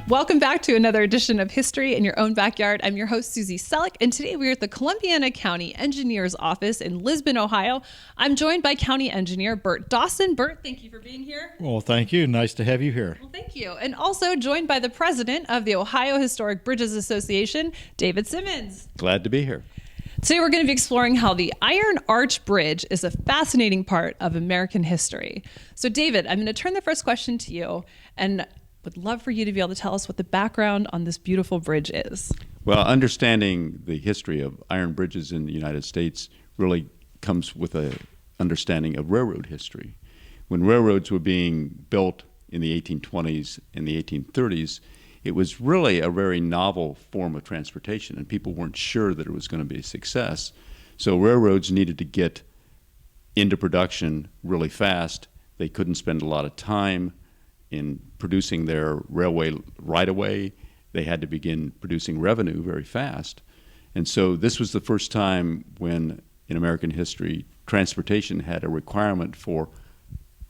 Welcome back to another edition of History in Your Own Backyard. I'm your host, Susie Selleck, and today we're at the Columbiana County Engineer's Office in Lisbon, Ohio. I'm joined by County Engineer Bert Dawson. Bert, thank you for being here. Well, thank you. Nice to have you here. Well, thank you. And also joined by the president of the Ohio Historic Bridges Association, David Simmons. Glad to be here. Today we're going to be exploring how the Iron Arch Bridge is a fascinating part of American history. So David, I'm going to turn the first question to you and would love for you to be able to tell us what the background on this beautiful bridge is. Well, understanding the history of iron bridges in the United States really comes with an understanding of railroad history. When railroads were being built in the 1820s and the 1830s, it was really a very novel form of transportation, and people weren't sure that it was going to be a success. So railroads needed to get into production really fast. They couldn't spend a lot of time in producing their railway right-of-way. They had to begin producing revenue very fast. And so this was the first time when, in American history, transportation had a requirement for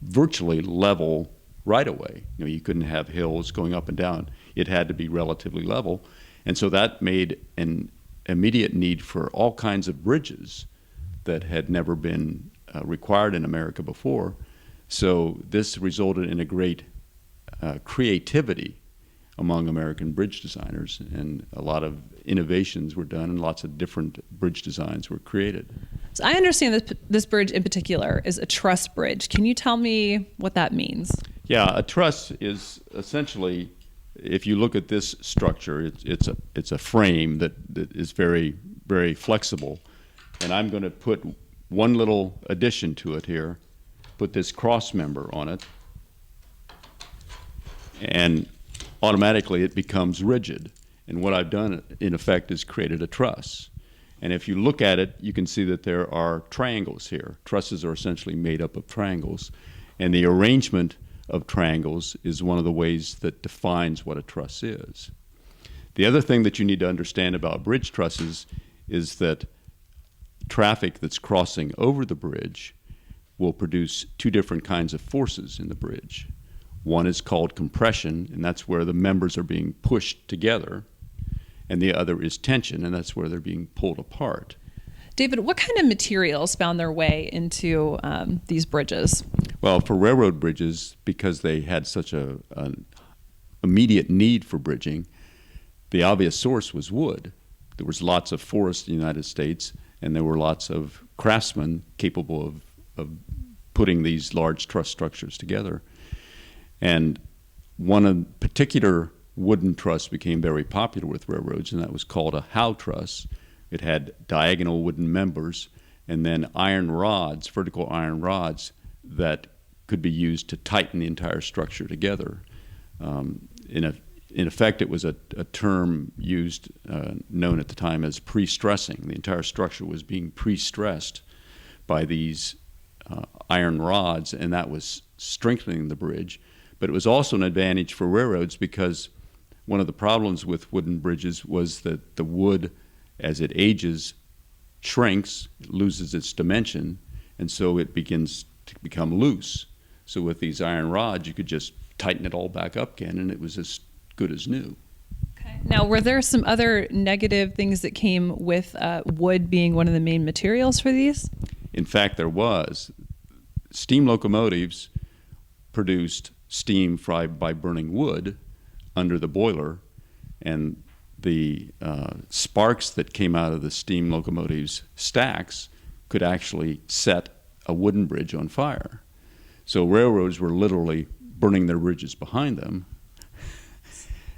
virtually level right-of-way. You know, you couldn't have hills going up and down. It had to be relatively level. And so that made an immediate need for all kinds of bridges that had never been required in America before. So this resulted in a great creativity among American bridge designers, and a lot of innovations were done and lots of different bridge designs were created. So I understand that this bridge in particular is a truss bridge. Can you tell me what that means? Yeah, a truss is essentially, if you look at this structure, it's a frame that is very, very flexible. And I'm going to put one little addition to it here, put this cross member on it, and automatically it becomes rigid. And what I've done, in effect, is created a truss. And if you look at it, you can see that there are triangles here. Trusses are essentially made up of triangles. And the arrangement of triangles is one of the ways that defines what a truss is. The other thing that you need to understand about bridge trusses is that traffic that's crossing over the bridge will produce two different kinds of forces in the bridge. One is called compression, and that's where the members are being pushed together, and the other is tension, and that's where they're being pulled apart. David, what kind of materials found their way into these bridges? Well, for railroad bridges, because they had such an immediate need for bridging, the obvious source was wood. There was lots of forest in the United States, and there were lots of craftsmen capable of putting these large truss structures together. And one particular wooden truss became very popular with railroads, and that was called a howe truss. It had diagonal wooden members and then iron rods, vertical iron rods, that could be used to tighten the entire structure together. In effect, it was a term used, known at the time as pre-stressing. The entire structure was being pre-stressed by these iron rods, and that was strengthening the bridge. But it was also an advantage for railroads because one of the problems with wooden bridges was that the wood, as it ages, shrinks, loses its dimension, and so it begins to become loose. So with these iron rods, you could just tighten it all back up again, and it was as good as new. Okay. Now, were there some other negative things that came with wood being one of the main materials for these? In fact, there was. Steam locomotives produced steam fried by burning wood under the boiler, and the sparks that came out of the steam locomotives' stacks could actually set a wooden bridge on fire. So railroads were literally burning their bridges behind them.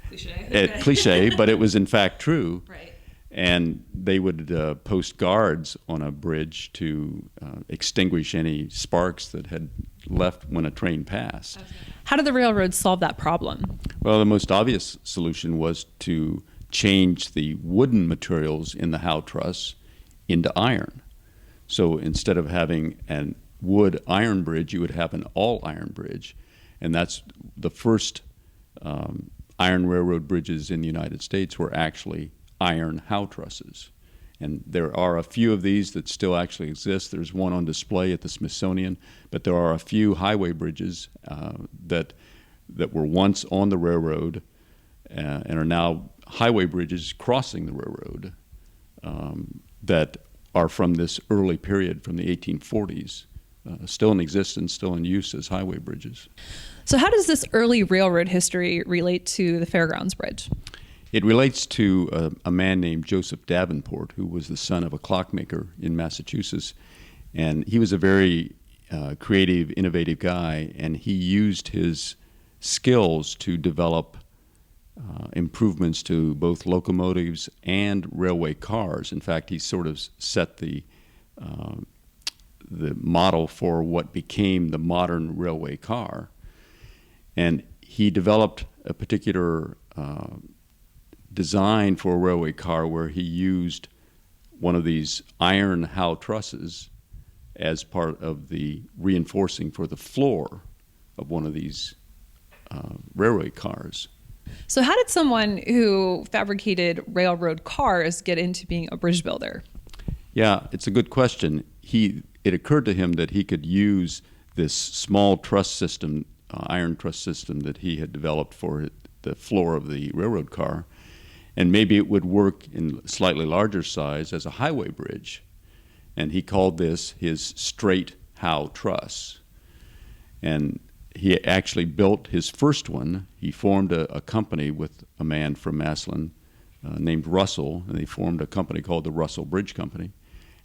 Cliche. Cliche, but it was in fact true. Right. And they would post guards on a bridge to extinguish any sparks that had left when a train passed. Okay. How did the railroads solve that problem? Well, the most obvious solution was to change the wooden materials in the howe truss into iron. So instead of having an wood iron bridge, you would have an all iron bridge. And that's the first iron railroad bridges in the United States were actually iron howe trusses. And there are a few of these that still actually exist. There's one on display at the Smithsonian, but there are a few highway bridges that were once on the railroad and are now highway bridges crossing the railroad that are from this early period, from the 1840s, still in existence, still in use as highway bridges. So how does this early railroad history relate to the Fairgrounds Bridge? It relates to a man named Joseph Davenport, who was the son of a clockmaker in Massachusetts. And he was a very creative, innovative guy, and he used his skills to develop improvements to both locomotives and railway cars. In fact, he sort of set the model for what became the modern railway car. And he developed a particular design for a railway car where he used one of these iron howe trusses as part of the reinforcing for the floor of one of these railway cars. So how did someone who fabricated railroad cars get into being a bridge builder? Yeah, it's a good question. It occurred to him that he could use this small truss system, iron truss system that he had developed for the floor of the railroad car, and maybe it would work in slightly larger size as a highway bridge. And he called this his straight howe truss. And he actually built his first one. He formed a company with a man from Maslin named Russell, and they formed a company called the Russell Bridge Company.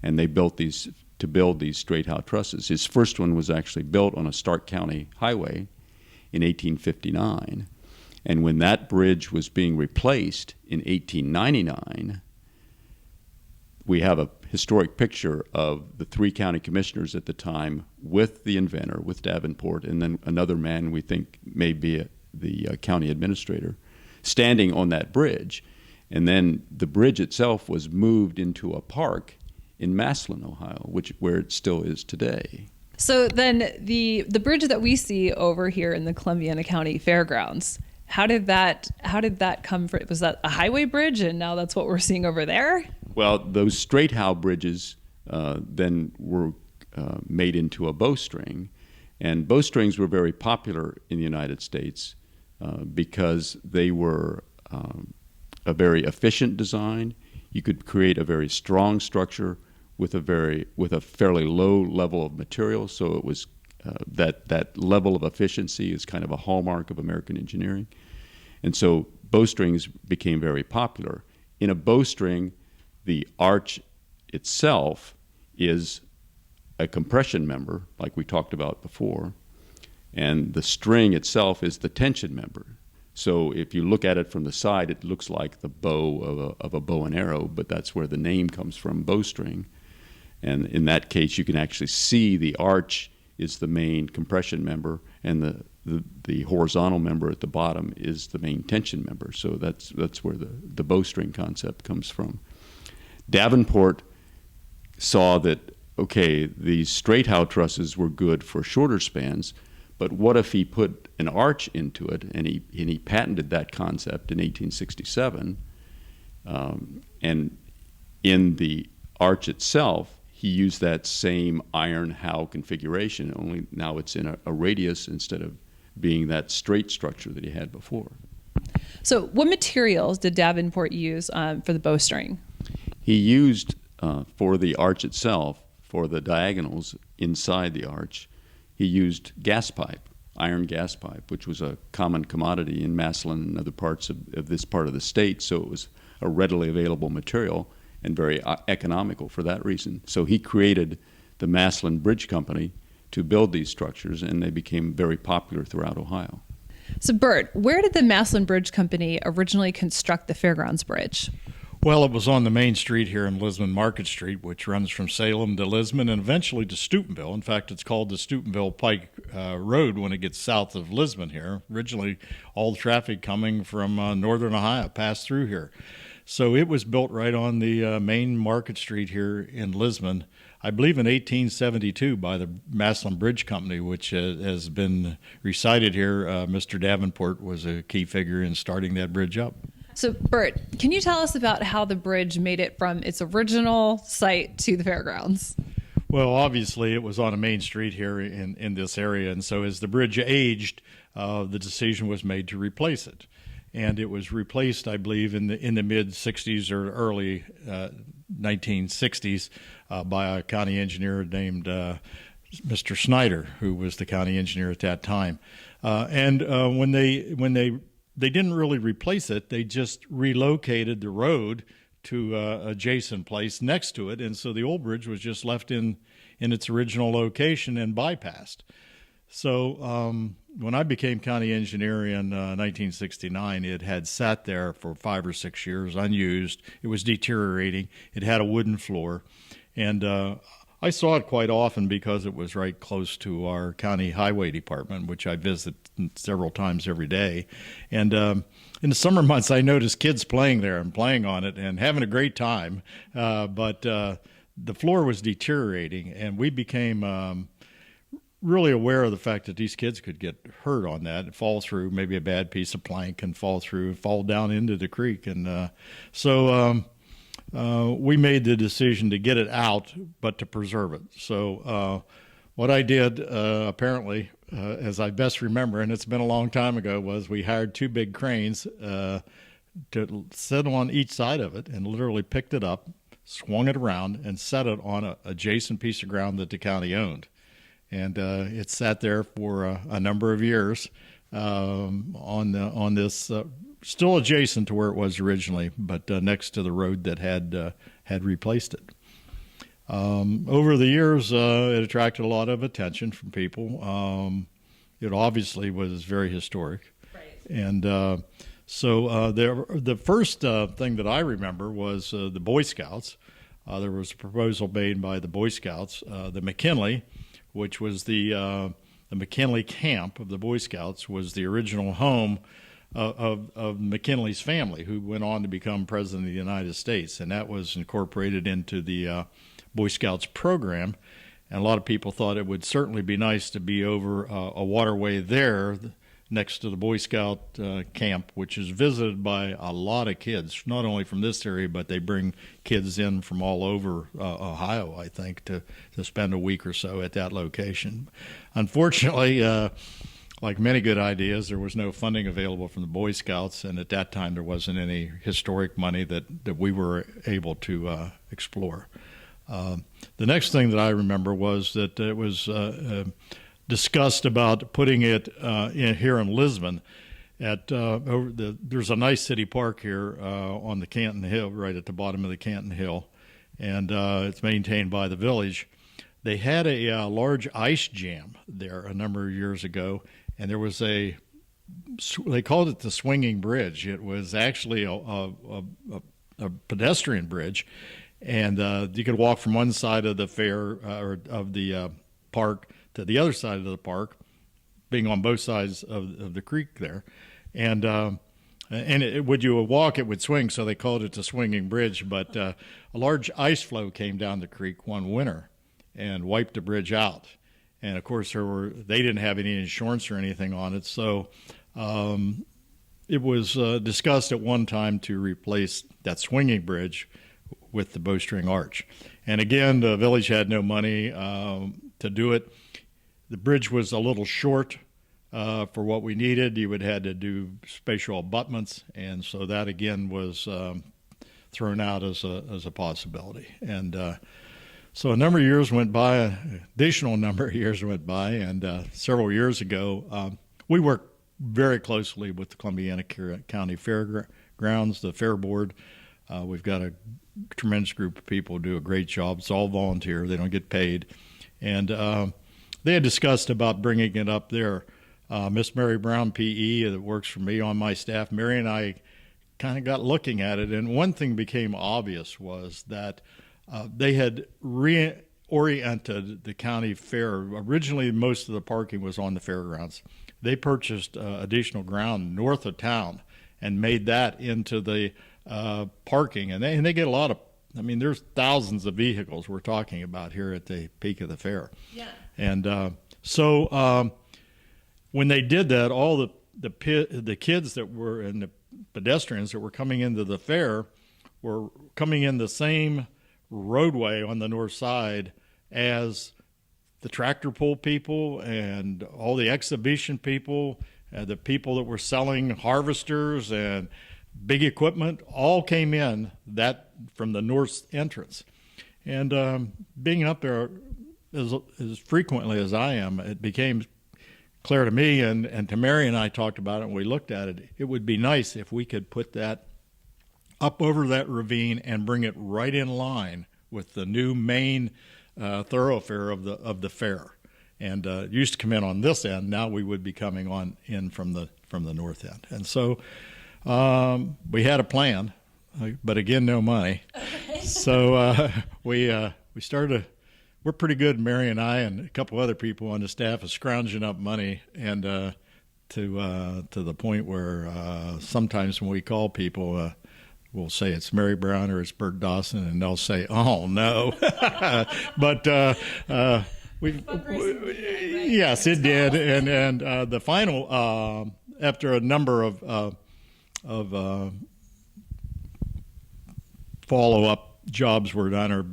And they built these to build these straight howe trusses. His first one was actually built on a Stark County highway in 1859. And when that bridge was being replaced in 1899, we have a historic picture of the three county commissioners at the time with the inventor, with Davenport, and then another man we think may be the county administrator, standing on that bridge. And then the bridge itself was moved into a park in Maslin, Ohio, where it still is today. So then the bridge that we see over here in the Columbiana County Fairgrounds, how did that come from? Was that a highway bridge and now that's what we're seeing over there? Well, those straight howe bridges then were made into a bowstring, and bowstrings were very popular in the United States because they were a very efficient design. You could create a very strong structure with a fairly low level of material. So it was that level of efficiency is kind of a hallmark of American engineering, and so bowstrings became very popular. In a bowstring, the arch itself is a compression member, like we talked about before, and the string itself is the tension member. So if you look at it from the side, it looks like the bow of a bow and arrow, but that's where the name comes from, bowstring. And in that case, you can actually see the arch is the main compression member, and the horizontal member at the bottom is the main tension member. So that's where the bowstring concept comes from. Davenport saw that, okay, these straight howe trusses were good for shorter spans, but what if he put an arch into it? And he patented that concept in 1867. And in the arch itself, he used that same iron howe configuration, only now it's in a radius instead of being that straight structure that he had before. So what materials did Davenport use for the bowstring? He used, for the arch itself, for the diagonals inside the arch, he used gas pipe, iron gas pipe, which was a common commodity in Maslin and other parts of this part of the state, so it was a readily available material and very economical for that reason. So he created the Massillon Bridge Company to build these structures, and they became very popular throughout Ohio. So Bert, where did the Massillon Bridge Company originally construct the Fairgrounds Bridge? Well, it was on the main street here in Lisbon, Market Street, which runs from Salem to Lisbon and eventually to Steubenville. In fact, it's called the Steubenville Pike Road when it gets south of Lisbon here. Originally, all the traffic coming from northern Ohio passed through here. So it was built right on the main Market Street here in Lisbon, I believe in 1872 by the Massillon Bridge Company, which has been recited here. Mr. Davenport was a key figure in starting that bridge up. So Bert, can you tell us about how the bridge made it from its original site to the fairgrounds? Well, obviously it was on a main street here in this area, and so as the bridge aged, the decision was made to replace it. and it was replaced, I believe, in the mid '60s or early 1960s by a county engineer named Mr. Snyder, who was the county engineer at that time. And when they didn't really replace it, they just relocated the road to adjacent place next to it, and so the old bridge was just left in its original location and bypassed. So when I became county engineer in 1969, it had sat there for 5 or 6 years unused. It was deteriorating. It had a wooden floor, and I saw it quite often because it was right close to our county highway department, which I visit several times every day. And in the summer months, I noticed kids playing there and playing on it and having a great time. But the floor was deteriorating, and we became really aware of the fact that these kids could get hurt on that, fall through maybe a bad piece of plank and fall through, fall down into the creek. And so we made the decision to get it out, but to preserve it. So what I did, apparently, as I best remember, and it's been a long time ago, was we hired 2 big cranes to sit on each side of it and literally picked it up, swung it around, and set it on an adjacent piece of ground that the county owned. And it sat there for a number of years on this, still adjacent to where it was originally, but next to the road that had replaced it. Over the years, it attracted a lot of attention from people. It obviously was very historic. Right. And so the first thing that I remember was the Boy Scouts. There was a proposal made by the Boy Scouts, the McKinley, which was the McKinley camp of the Boy Scouts, was the original home of McKinley's family, who went on to become president of the United States. And that was incorporated into the Boy Scouts program. And a lot of people thought it would certainly be nice to be over a waterway there next to the Boy Scout camp, which is visited by a lot of kids, not only from this area, but they bring kids in from all over Ohio, I think, to spend a week or so at that location. Unfortunately, like many good ideas, there was no funding available from the Boy Scouts, and at that time there wasn't any historic money that we were able to explore. The next thing that I remember was that it was discussed about putting it here in Lisbon. There's a nice city park here on the Canton Hill, right at the bottom of the Canton Hill, and it's maintained by the village. They had a large ice jam there a number of years ago, and there was they called it the swinging bridge. It was actually a pedestrian bridge, and you could walk from one side of the fair or of the park to the other side of the park, being on both sides of the creek there. And when you would walk, it would swing, so they called it the swinging bridge. But a large ice flow came down the creek one winter and wiped the bridge out. And, of course, they didn't have any insurance or anything on it. So it was discussed at one time to replace that swinging bridge with the bowstring arch. And, again, the village had no money to do it. The bridge was a little short for what we needed. You would have had to do spatial abutments, and so that again was thrown out as a possibility. And so a number of years went by, an additional number of years went by, and several years ago, we worked very closely with the Columbiana County Fairgrounds, the Fair Board. We've got a tremendous group of people who do a great job. It's all volunteer. They don't get paid. And they had discussed about bringing it up there. Miss Mary Brown, P.E., that works for me on my staff, Mary and I kind of got looking at it, and one thing became obvious was that they had reoriented the county fair. Originally, most of the parking was on the fairgrounds. They purchased additional ground north of town and made that into the parking, and they get a lot of, I mean, there's thousands of vehicles we're talking about here at the peak of the fair. Yeah. And so when they did that, all the kids that were, and the pedestrians that were coming into the fair were coming in the same roadway on the north side as the tractor pull people and all the exhibition people The people that were selling harvesters and big equipment all came in that from the north entrance. And being up there as frequently as I am, it became clear to me, and to Mary and I talked about it and we looked at it. It would be nice if we could put that up over that ravine and bring it right in line with the new main thoroughfare of the fair. And it used to come in on this end. Now we would be coming on in from the north end. And so we had a plan, but again, no money. Okay. So we started. We're pretty good, Mary and I, and a couple other people on the staff, of scrounging up money, and to the point where sometimes when we call people, we'll say it's Mary Brown or it's Bert Dawson, and they'll say, "Oh no," but yes, it did, and the final after a number of follow-up jobs were done or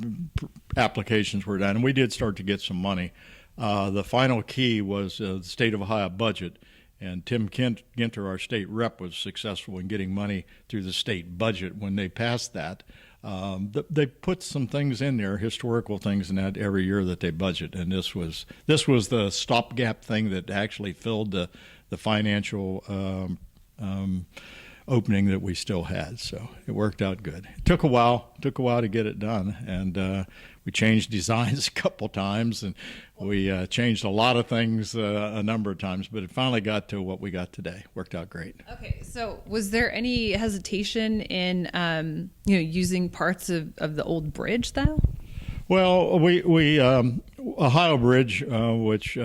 applications were done, and we did start to get some money. The final key was the state of Ohio budget, and Tim Ginter, our state rep, was successful in getting money through the state budget. When they passed that, they put some things in there, historical things in that every year that they budget, and this was the stopgap thing that actually filled the financial opening that we still had. So it worked out good. It took a while to get it done, and we changed designs a couple times, and we changed a lot of things a number of times, but it finally got to what we got today. Worked out great. Okay, so was there any hesitation in using parts of the old bridge though? Well, we Ohio Bridge, which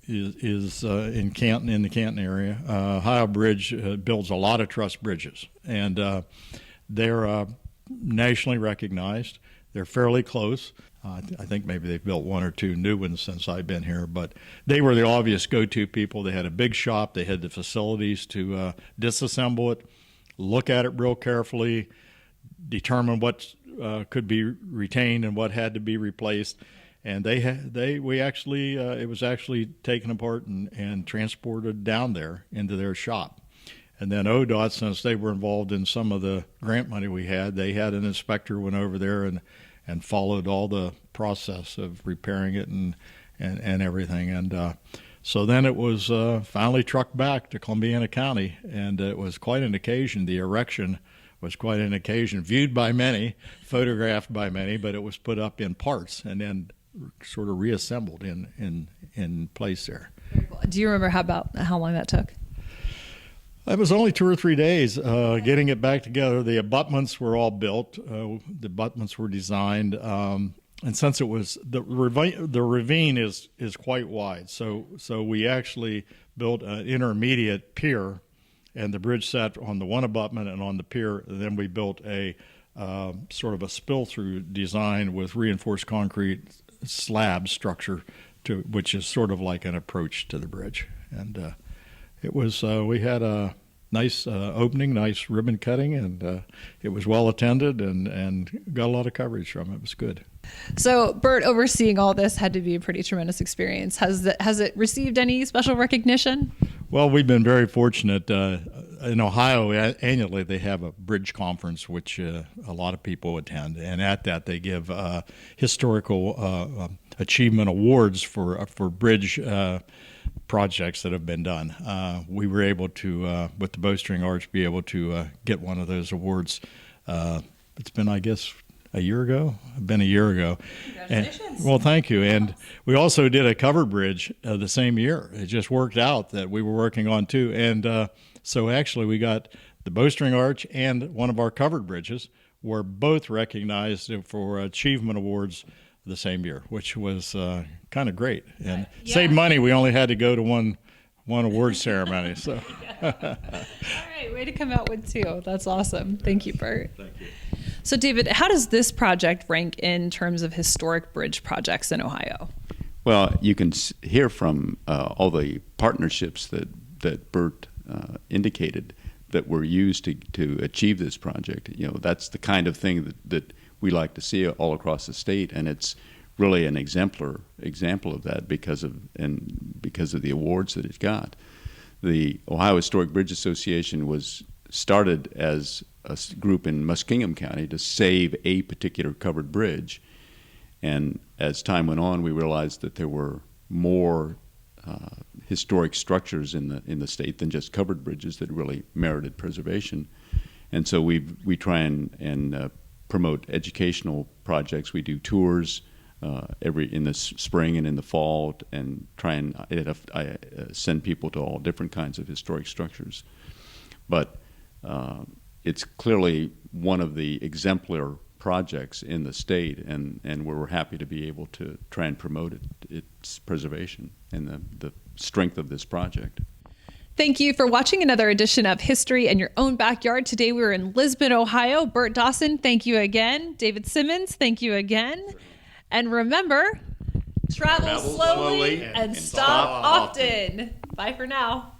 is in Canton, in the Canton area. Ohio Bridge builds a lot of truss bridges, and they're nationally recognized. They're fairly close. I think maybe they've built one or two new ones since I've been here, but they were the obvious go-to people. They had a big shop. They had the facilities to disassemble it, look at it real carefully, determine what could be retained and what had to be replaced. And it was actually taken apart and transported down there into their shop. And then ODOT, since they were involved in some of the grant money we had, they had an inspector went over there and followed all the process of repairing it and everything. And so then it was finally trucked back to Columbiana County, and it was quite an occasion. The erection was quite an occasion, viewed by many, photographed by many, but it was put up in parts and then sort of reassembled in place there. Very cool. Do you remember how long that took? It was only 2 or 3 days getting it back together. The abutments were all built. The abutments were designed, and since it was the ravine is quite wide, so we actually built an intermediate pier, and the bridge sat on the one abutment and on the pier. And then we built a sort of a spill-through design with reinforced concrete slab structure, which is sort of like an approach to the bridge. And it was we had a nice opening, nice ribbon cutting, and it was well attended and got a lot of coverage from it. It was good. So Bert, overseeing all this had to be a pretty tremendous experience. Has it received any special recognition? Well, we've been very fortunate. In Ohio, annually they have a bridge conference, which a lot of people attend, and at that they give historical achievement awards for bridge projects that have been done. We were able to, with the Bowstring Arch, be able to get one of those awards. It's been, I guess, a year ago. Congratulations. Well, thank you. And we also did a covered bridge the same year. It just worked out that we were working on two. And so actually we got the Bowstring Arch and one of our covered bridges were both recognized for achievement awards the same year, which was kind of great. And saved money. We only had to go to one award ceremony. So. All right, way to come out with two. That's awesome. Thank you, Bert. Thank you. So, David, how does this project rank in terms of historic bridge projects in Ohio? Well, you can hear from all the partnerships that Bert indicated that were used to achieve this project. You know, that's the kind of thing that we like to see all across the state, and it's really an example of that because of the awards that it got. The Ohio Historic Bridge Association was started as a group in Muskingum County to save a particular covered bridge. And as time went on, we realized that there were more historic structures in the state than just covered bridges that really merited preservation. And so we try and promote educational projects. We do tours in the spring and in the fall, and try and send people to all different kinds of historic structures. But it's clearly one of the exemplar projects in the state, and we're happy to be able to try and promote its preservation and the strength of this project. Thank you for watching another edition of History in Your Own Backyard. Today we were in Lisbon, Ohio. Bert Dawson, thank you again. David Simmons, thank you again. And remember, travel slowly and stop often. Bye for now.